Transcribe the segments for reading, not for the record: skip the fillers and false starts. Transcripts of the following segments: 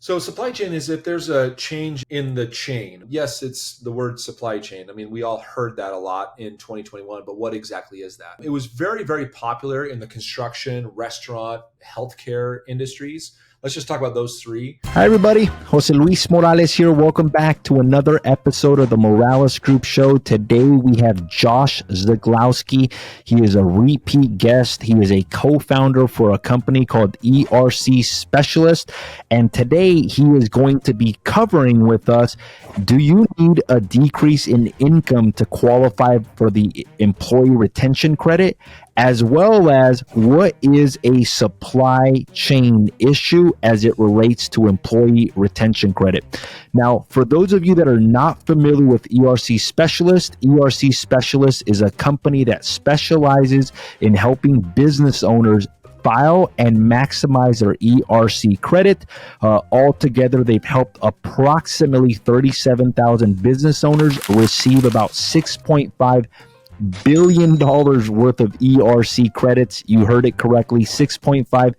So supply chain is if there's a change in the chain. Yes, it's the word supply chain. I mean, we all heard that a lot in 2021, but what exactly is that? It was very, very popular in the construction, restaurant, healthcare industries. Let's just talk about those three. Hi, everybody. Jose Luis Morales here. Welcome back to another episode of the Morales Group Show. Today, we have Josh Zieglowsky. He is a repeat guest. He is a co-founder for a company called ERC Specialist. And today, he is going to be covering with us, do you need a decrease in income to qualify for the employee retention credit? As well as what is a supply chain issue as it relates to employee retention credit. Now, for those of you that are not familiar with ERC Specialist is a company that specializes in helping business owners file and maximize their ERC credit. Altogether, they've helped approximately 37,000 business owners receive about $6.5 billion worth of ERC credits. You heard it correctly, $6.5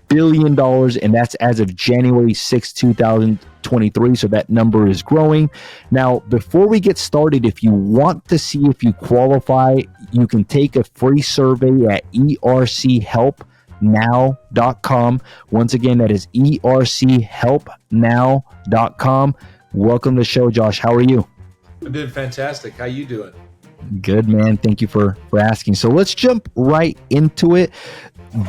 billion, and that's as of January 6, 2023. So that number is growing. Now, before we get started, if you want to see if you qualify, you can take a free survey at ERCHelpNow.com. Once again, that is ERCHelpNow.com. Welcome to the show, Josh. How are you? I'm doing fantastic. How you doing? Good, man. Thank you for asking. So let's jump right into it.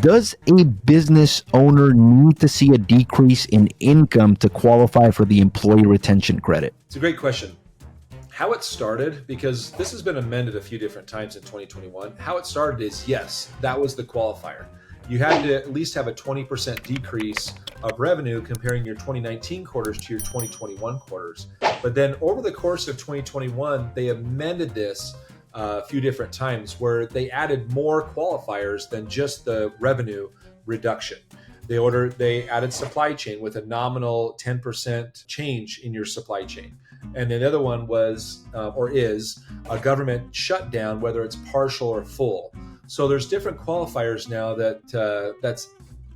Does a business owner need to see a decrease in income to qualify for the employee retention credit? It's a great question. How it started, because this has been amended a few different times in 2021, how it started is, yes, that was the qualifier. You had to at least have a 20% decrease of revenue comparing your 2019 quarters to your 2021 quarters. But then over the course of 2021, they amended this a few different times where they added more qualifiers than just the revenue reduction. They added supply chain with a nominal 10% change in your supply chain. And then the other one was, or is, a government shutdown, whether it's partial or full. So there's different qualifiers now that's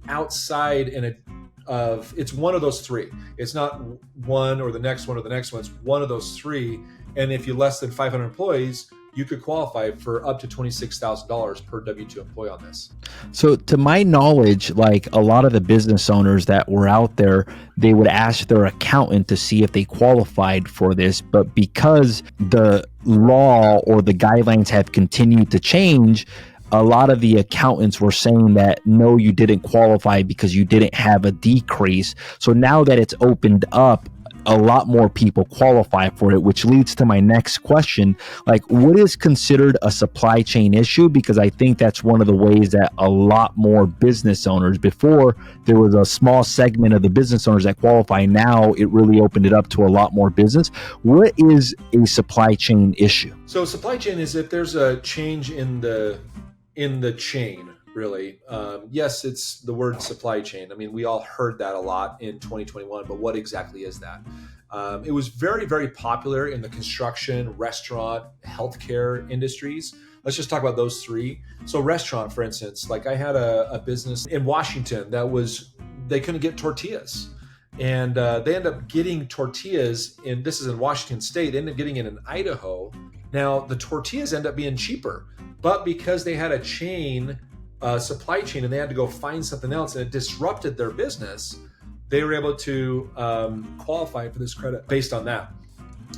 outside it's one of those three. It's not one or the next one or the next one. It's one of those three. And if you're less than 500 employees, you could qualify for up to $26,000 per W-2 employee on this. So to my knowledge, like a lot of the business owners that were out there, they would ask their accountant to see if they qualified for this. But because the law or the guidelines have continued to change, a lot of the accountants were saying that, no, you didn't qualify because you didn't have a decrease. So now that it's opened up, a lot more people qualify for it, which leads to my next question. Like, what is considered a supply chain issue? Because I think that's one of the ways that a lot more business owners, before there was a small segment of the business owners that qualify. Now it really opened it up to a lot more business. What is a supply chain issue? So supply chain is if there's a change in the chain, really. Yes, it's the word supply chain. I mean, we all heard that a lot in 2021, but what exactly is that? It was very, very popular in the construction, restaurant, healthcare industries. Let's just talk about those three. So restaurant, for instance, like I had a business in Washington they couldn't get tortillas. And they end up getting tortillas this is in Washington State, they end up getting it in Idaho. Now, the tortillas end up being cheaper, but because they had a supply chain, and they had to go find something else, and it disrupted their business, they were able to qualify for this credit based on that,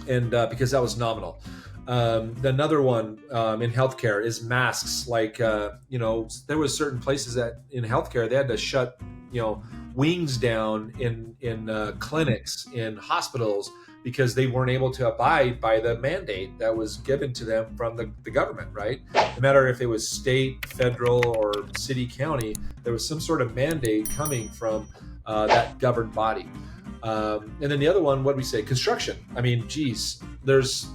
and because that was nominal. Another one in healthcare is masks. Like there was certain places that in healthcare they had to shut wings down in clinics, in hospitals, because they weren't able to abide by the mandate that was given to them from the government, right? No matter if it was state, federal, or city, county, there was some sort of mandate coming from that governed body. And then the other one, what we say, construction. I mean, geez, that's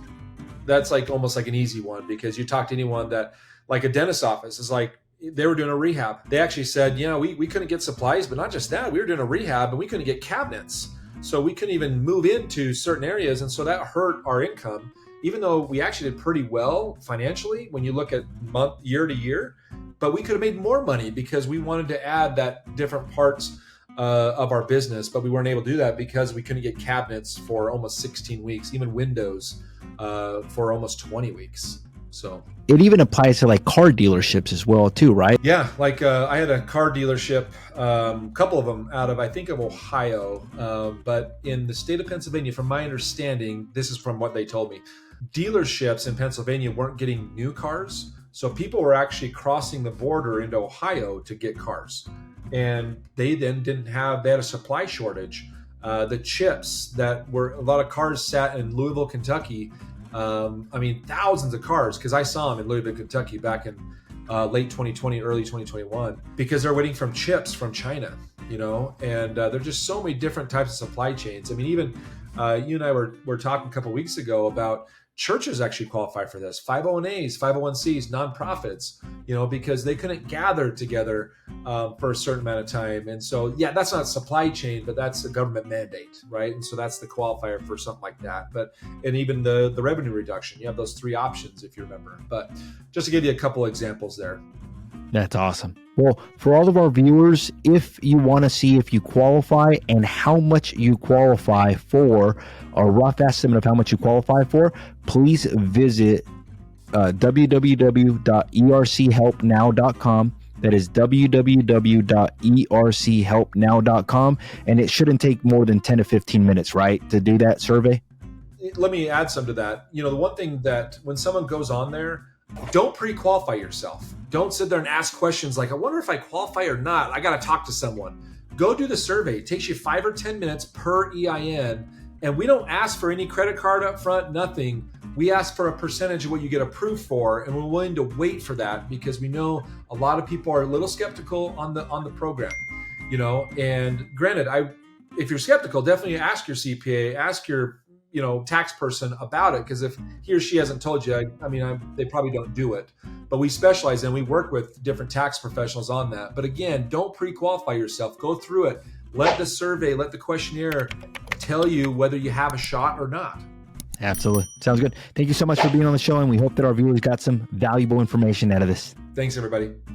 like almost like an easy one, because you talk to anyone that, like a dentist's office, is like, they were doing a rehab. They actually said, we couldn't get supplies, but not just that, we were doing a rehab and we couldn't get cabinets. So we couldn't even move into certain areas. And so that hurt our income, even though we actually did pretty well financially when you look at year to year, but we could have made more money because we wanted to add that different parts of our business, but we weren't able to do that because we couldn't get cabinets for almost 16 weeks, even windows for almost 20 weeks. So it even applies to like car dealerships as well too, right? Yeah, like I had a car dealership, a couple of them out of, I think, of Ohio, but in the state of Pennsylvania, from my understanding, this is from what they told me, dealerships in Pennsylvania weren't getting new cars. So people were actually crossing the border into Ohio to get cars. And they then they had a supply shortage. The chips that were, a lot of cars sat in Louisville, Kentucky. Thousands of cars, because I saw them in Louisville, Kentucky back in late 2020, early 2021, because they're waiting from chips from China, and there's just so many different types of supply chains. I mean, even you and I were talking a couple of weeks ago about churches actually qualify for this, 501as, 501cs, nonprofits, because they couldn't gather together for a certain amount of time. And so, yeah, that's not supply chain, but that's a government mandate, right? And so that's the qualifier for something like that. And even the revenue reduction, you have those three options, if you remember. But just to give you a couple examples there. That's awesome. Well, for all of our viewers, if you want to see if you qualify and how much you qualify for, a rough estimate of how much you qualify for, please visit www.erchelpnow.com. That is www.erchelpnow.com. And it shouldn't take more than 10 to 15 minutes, right, to do that survey? Let me add some to that. The one thing that when someone goes on there, don't pre-qualify yourself. Don't sit there and ask questions like, I wonder if I qualify or not. I got to talk to someone. Go do the survey. It takes you 5 or 10 minutes per EIN. And we don't ask for any credit card up front, nothing. We ask for a percentage of what you get approved for. And we're willing to wait for that because we know a lot of people are a little skeptical on the program, and granted, if you're skeptical, definitely ask your CPA, ask your tax person about it, because if he or she hasn't told you, they probably don't do it. But we specialize and we work with different tax professionals on that. But again, don't pre-qualify yourself. Go through it. Let the survey, let the questionnaire tell you whether you have a shot or not. Absolutely. Sounds good. Thank you so much for being on the show, and we hope that our viewers got some valuable information out of this. Thanks, everybody.